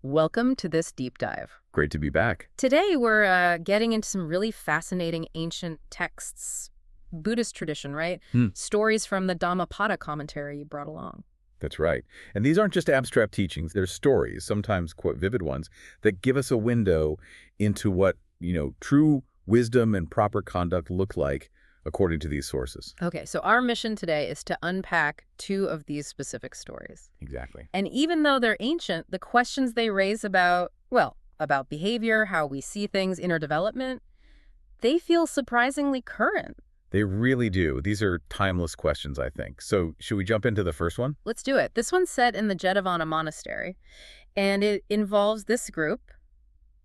Welcome to this deep dive. Great to be back. Today we're getting into some really fascinating ancient texts. Buddhist tradition, right? Stories from the Dhammapadaṭṭhakathā commentary you brought along. That's right. And these aren't just abstract teachings. They're stories, sometimes quite vivid ones, that give us a window into what, true wisdom and proper conduct look like according to these sources. Okay, so our mission today is to unpack two of these specific stories. Exactly. And even though they're ancient, the questions they raise about behavior, how we see things, inner development, they feel surprisingly current. They really do. These are timeless questions, I think. So should we jump into the first one? Let's do it. This one's set in the Jetavana monastery, and it involves this group,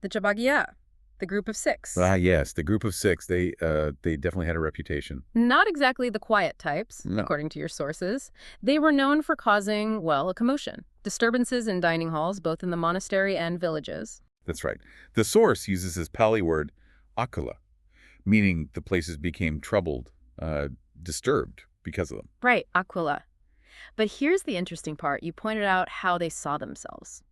the Chabbaggiyavatthu, the group of six. Ah, yes, the group of six. They definitely had a reputation. Not exactly the quiet types, No. according to your sources. They were known for causing, a commotion, disturbances in dining halls, both in the monastery and villages. That's right. The source uses this Pali word, akula, meaning the places became troubled, disturbed because of them. Right, aquila. But here's the interesting part. You pointed out how they saw themselves.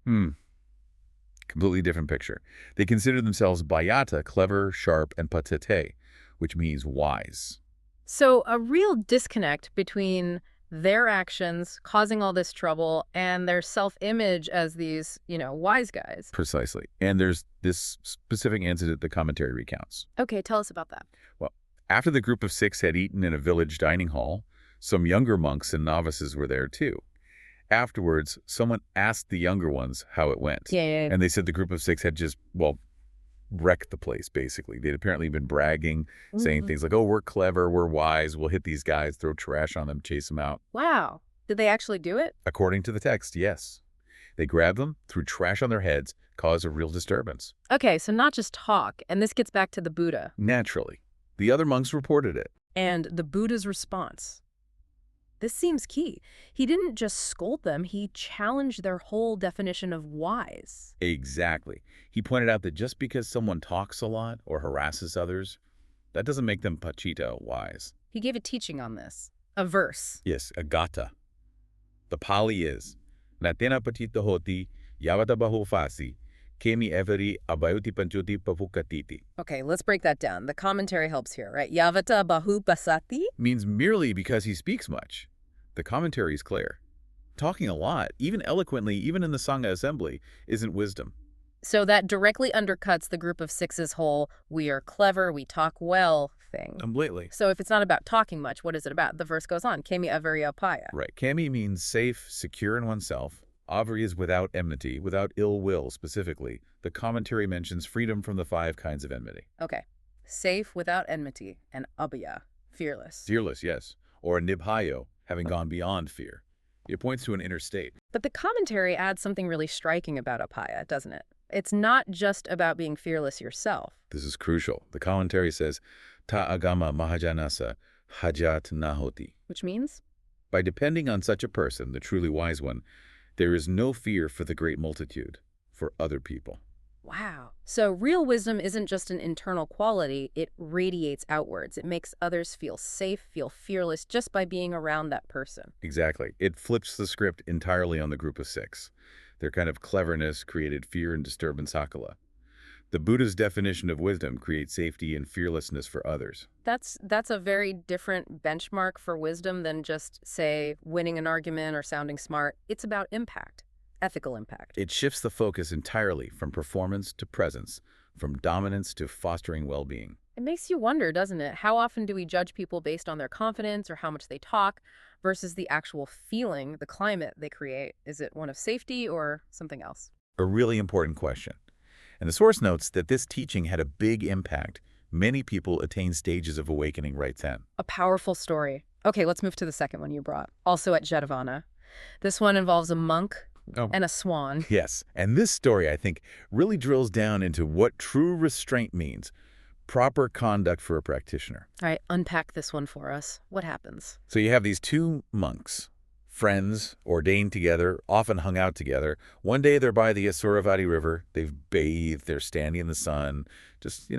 Completely different picture. They consider themselves bayata, clever, sharp, and patete, which means wise. So a real disconnect between their actions causing all this trouble and their self-image as these, wise guys. Precisely. And there's this specific incident the commentary recounts. Okay, tell us about that. Well, after the group of six had eaten in a village dining hall, some younger monks and novices were there too. Afterwards, someone asked the younger ones how it went. Yeah. And they said the group of six had just, wrecked the place, basically. They'd apparently been bragging, saying things like, oh, we're clever, we're wise, we'll hit these guys, throw trash on them, chase them out. Wow. Did they actually do it? According to the text, yes. They grabbed them, threw trash on their heads, caused a real disturbance. Okay, so not just talk, and this gets back to the Buddha. Naturally. The other monks reported it. And the Buddha's response. This seems key. He didn't just scold them, he challenged their whole definition of wise. Exactly. He pointed out that just because someone talks a lot or harasses others, that doesn't make them pachita, wise. He gave a teaching on this, a verse. Yes, a gata. The Pali is, natena patita hoti, yavata bahufasi, kemi everi abayuti panchuti pavukatiti. Okay, let's break that down. The commentary helps here, right? Yavata bahu basati? Means merely because he speaks much. The commentary is clear. Talking a lot, even eloquently, even in the Sangha assembly, isn't wisdom. So that directly undercuts the group of six's whole, we are clever, we talk well thing. Completely. So if it's not about talking much, what is it about? The verse goes on, kemi averi apaya. Right. Kami means safe, secure in oneself. Avari is without enmity, without ill will specifically. The commentary mentions freedom from the 5 kinds of enmity. Okay. Safe without enmity, and abhaya, fearless. Fearless, yes. Or nibhayo, having gone beyond fear. It points to an inner state. But the commentary adds something really striking about apaya, doesn't it? It's not just about being fearless yourself. This is crucial. The commentary says, ta agama mahajanasa hajat nahoti. Which means? By depending on such a person, the truly wise one, there is no fear for the great multitude, for other people. Wow. So real wisdom isn't just an internal quality, it radiates outwards. It makes others feel safe, feel fearless just by being around that person. Exactly. It flips the script entirely on the group of 6. Their kind of cleverness created fear and disturbance sakala. The Buddha's definition of wisdom creates safety and fearlessness for others. That's a very different benchmark for wisdom than just, say, winning an argument or sounding smart. It's about impact. Ethical impact. It shifts the focus entirely from performance to presence, from dominance to fostering well-being. It makes you wonder, doesn't it? How often do we judge people based on their confidence or how much they talk versus the actual feeling, the climate they create? Is it one of safety or something else? A really important question. And the source notes that this teaching had a big impact. Many people attain stages of awakening right then. A powerful story. Okay, let's move to the second one you brought, also at Jetavana. This one involves a monk and a swan. Yes, and this story, I think, really drills down into what true restraint means. Proper conduct for a practitioner. All right, unpack this one for us. What happens? So you have these 2 monks, friends, ordained together, often hung out together. One day they're by the Asuravati River. They've bathed, they're standing in the sun, just,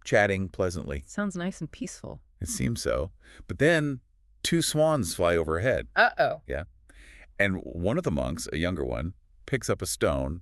chatting pleasantly. Sounds nice and peaceful. It seems so. But then 2 swans fly overhead. Uh-oh. Yeah. And one of the monks, a younger one, picks up a stone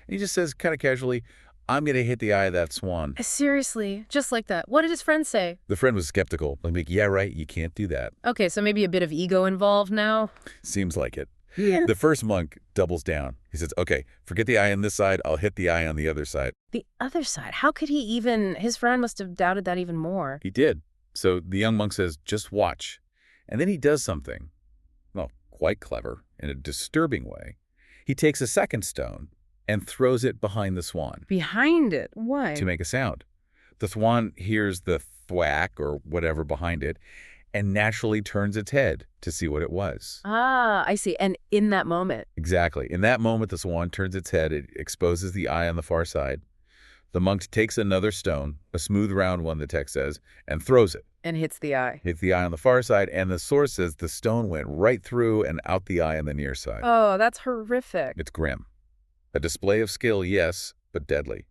And he just says kind of casually, I'm going to hit the eye of that swan. Seriously, just like that. What did his friend say? The friend was skeptical. Like, yeah, right, you can't do that. Okay, so maybe a bit of ego involved now? Seems like it. Yeah. The first monk doubles down. He says, okay, forget the eye on this side. I'll hit the eye on the other side. The other side? How could he even... His friend must have doubted that even more. He did. So the young monk says, just watch. And then he does something, well, quite clever in a disturbing way. He takes a second stone and throws it behind the swan. Behind it? Why? To make a sound. The swan hears the thwack or whatever behind it and naturally turns its head to see what it was. Ah, I see. And in that moment. Exactly. In that moment, the swan turns its head. It exposes the eye on the far side. The monk takes another stone, a smooth round one, the text says, and throws it. And hits the eye. Hits the eye on the far side, and the source says the stone went right through and out the eye on the near side. Oh, that's horrific. It's grim. A display of skill, yes, but deadly.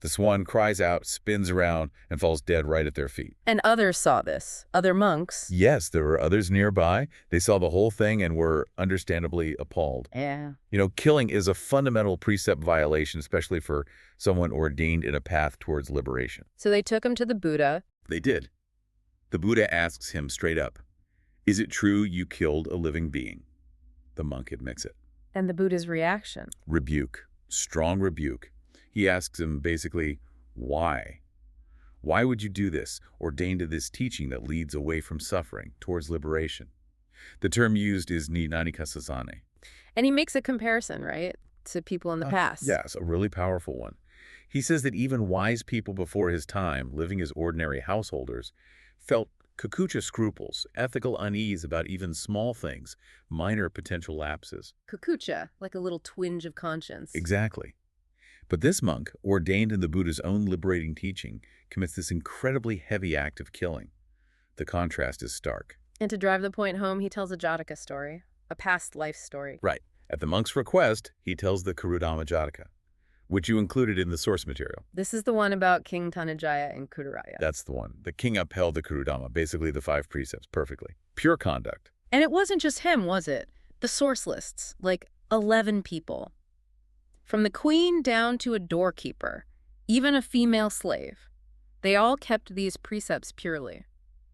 The swan cries out, spins around, and falls dead right at their feet. And others saw this. Other monks. Yes, there were others nearby. They saw the whole thing and were understandably appalled. Yeah. You know, killing is a fundamental precept violation, especially for someone ordained in a path towards liberation. So they took him to the Buddha. They did. The Buddha asks him straight up, is it true you killed a living being? The monk admits it. And the Buddha's reaction? Rebuke. Strong rebuke. He asks him basically, why? Why would you do this, ordained to this teaching that leads away from suffering, towards liberation? The term used is ni nanikasasane. And he makes a comparison, right, to people in the past. Yes, a really powerful one. He says that even wise people before his time, living as ordinary householders, felt kukucha scruples, ethical unease about even small things, minor potential lapses. Kukucha, like a little twinge of conscience. Exactly. But this monk, ordained in the Buddha's own liberating teaching, commits this incredibly heavy act of killing. The contrast is stark. And to drive the point home, he tells a Jataka story, a past life story. Right. At the monk's request, he tells the Kurudhamma Jataka, which you included in the source material. This is the one about King Dhananjaya and Kururaya. That's the one. The king upheld the Kurudhamma, basically the 5 precepts, perfectly. Pure conduct. And it wasn't just him, was it? The source lists, like 11 people. From the queen down to a doorkeeper, even a female slave. They all kept these precepts purely.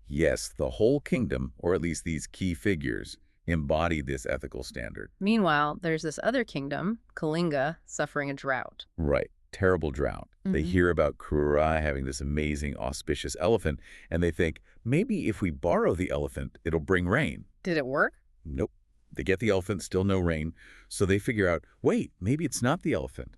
Yes, the whole kingdom, or at least these key figures, embody this ethical standard. Meanwhile, there's this other kingdom, Kalinga, suffering a drought. Right. Terrible drought. They hear about Kurura having this amazing, auspicious elephant, and they think, maybe if we borrow the elephant, it'll bring rain. Did it work? Nope. They get the elephant, still no rain, so they figure out, wait, maybe it's not the elephant.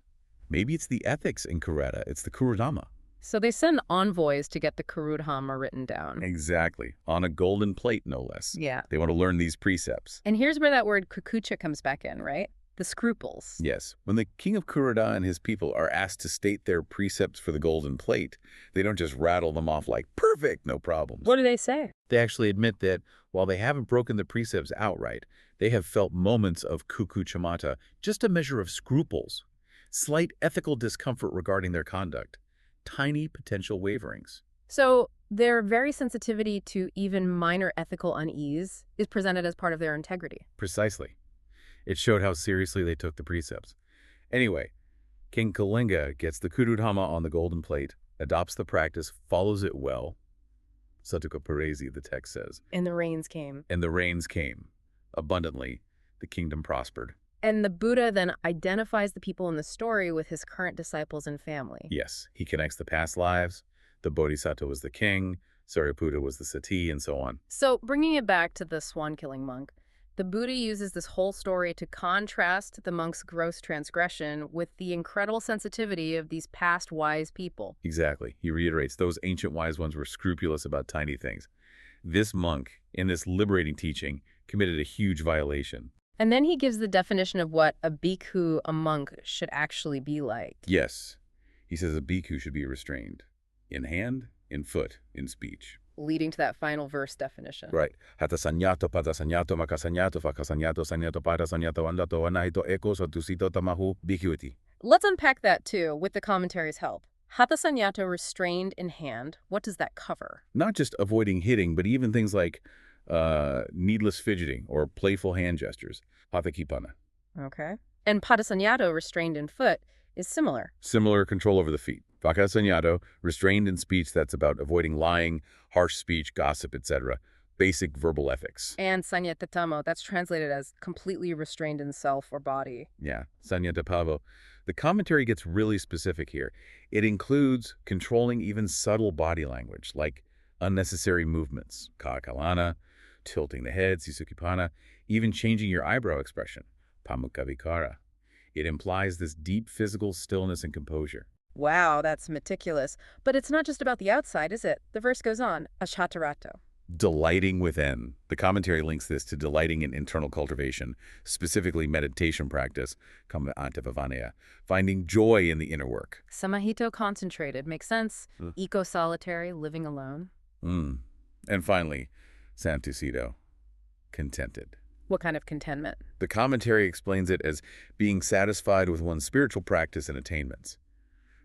Maybe it's the ethics in Kureta. It's the Kurudhamma. So they send envoys to get the Kurudhamma written down. Exactly. On a golden plate, no less. Yeah. They want to learn these precepts. And here's where that word kukucha comes back in, right? The scruples. Yes. When the king of Kurada and his people are asked to state their precepts for the golden plate, they don't just rattle them off like, perfect, no problems. What do they say? They actually admit that while they haven't broken the precepts outright, they have felt moments of kukuchamata, just a measure of scruples, slight ethical discomfort regarding their conduct, tiny potential waverings. So their very sensitivity to even minor ethical unease is presented as part of their integrity. Precisely. It showed how seriously they took the precepts. Anyway, King Kalinga gets the Kurudhamma on the golden plate, adopts the practice, follows it well. Satuka Paresi, the text says. And the rains came. And the rains came. Abundantly, the kingdom prospered. And the Buddha then identifies the people in the story with his current disciples and family. Yes, he connects the past lives. The Bodhisattva was the king, Sariputta was the sati, and so on. So bringing it back to the swan-killing monk, the Buddha uses this whole story to contrast the monk's gross transgression with the incredible sensitivity of these past wise people. Exactly. He reiterates those ancient wise ones were scrupulous about tiny things. This monk, in this liberating teaching, committed a huge violation. And then he gives the definition of what a bhikkhu, a monk, should actually be like. Yes. He says a bhikkhu should be restrained. In hand, in foot, in speech. Leading to that final verse definition. Right. Hatasanyato, patasanyato, makasanyato, fakasanyato, sanyato, patasanyato, andato, anahito, eko, sotusito, tamahu, bhikkhuiti. Let's unpack that too, with the commentary's help. Hatha sanyato, restrained in hand, what does that cover? Not just avoiding hitting, but even things like needless fidgeting or playful hand gestures. Hatha kipana. Okay. And padasanyato, restrained in foot, is similar. Similar control over the feet. Vakasanyato, restrained in speech that's about avoiding lying, harsh speech, gossip, etc. Basic verbal ethics. And Sanyatatamo, that's translated as completely restrained in self or body. Yeah, Sanyatapavo. The commentary gets really specific here. It includes controlling even subtle body language, like unnecessary movements, kaakalana, tilting the head, sisukipana, even changing your eyebrow expression, pamukavikara. It implies this deep physical stillness and composure. Wow, that's meticulous. But it's not just about the outside, is it? The verse goes on, ashatarato. Delighting within. The commentary links this to delighting in internal cultivation, specifically meditation practice, kama antavavanya, finding joy in the inner work. Samahito concentrated, makes sense. Eco-solitary, living alone. And finally, santusido, contented. What kind of contentment? The commentary explains it as being satisfied with one's spiritual practice and attainments.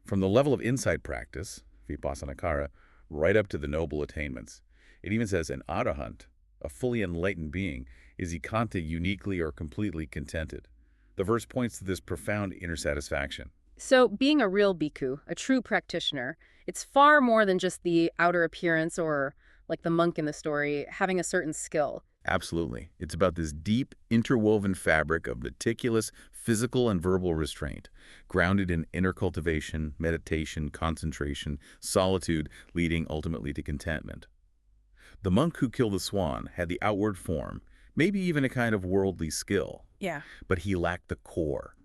From the level of insight practice, vipassanakara, right up to the noble attainments. It even says an arahant, a fully enlightened being, is ekanta uniquely or completely contented. The verse points to this profound inner satisfaction. So being a real bhikkhu, a true practitioner, it's far more than just the outer appearance or, like the monk in the story, having a certain skill. Absolutely. It's about this deep, interwoven fabric of meticulous physical and verbal restraint, grounded in inner cultivation, meditation, concentration, solitude, leading ultimately to contentment. The monk who killed the swan had the outward form, maybe even a kind of worldly skill. Yeah. But he lacked the core,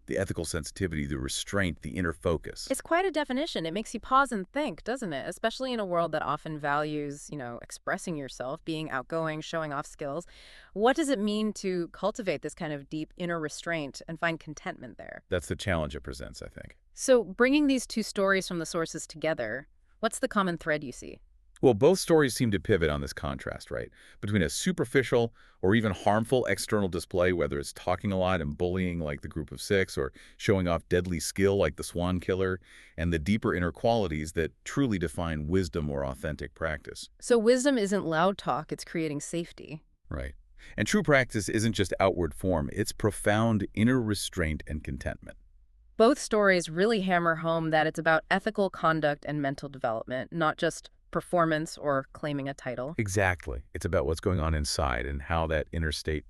the ethical sensitivity, the restraint, the inner focus. It's quite a definition. It makes you pause and think, doesn't it? Especially in a world that often values, expressing yourself, being outgoing, showing off skills. What does it mean to cultivate this kind of deep inner restraint and find contentment there? That's the challenge it presents, I think. So bringing these two stories from the sources together, what's the common thread you see? Well, both stories seem to pivot on this contrast, right? Between a superficial or even harmful external display, whether it's talking a lot and bullying like the group of six, or showing off deadly skill like the swan killer, and the deeper inner qualities that truly define wisdom or authentic practice. So wisdom isn't loud talk, it's creating safety. Right. And true practice isn't just outward form, it's profound inner restraint and contentment. Both stories really hammer home that it's about ethical conduct and mental development, not just performance or claiming a title. Exactly. It's about what's going on inside and how that inner state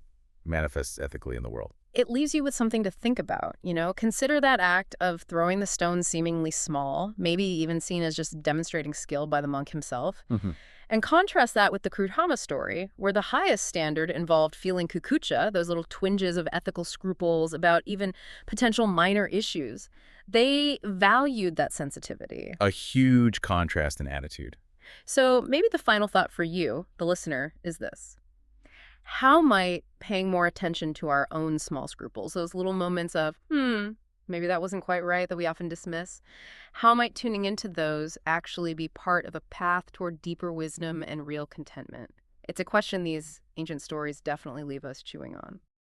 manifests ethically in the world. It leaves you with something to think about, Consider that act of throwing the stone seemingly small, maybe even seen as just demonstrating skill by the monk himself. And contrast that with the Kurudhamma story, where the highest standard involved feeling kukucha, those little twinges of ethical scruples about even potential minor issues. They valued that sensitivity. A huge contrast in attitude. So maybe the final thought for you, the listener, is this. How might paying more attention to our own small scruples, those little moments of, maybe that wasn't quite right that we often dismiss, how might tuning into those actually be part of a path toward deeper wisdom and real contentment? It's a question these ancient stories definitely leave us chewing on.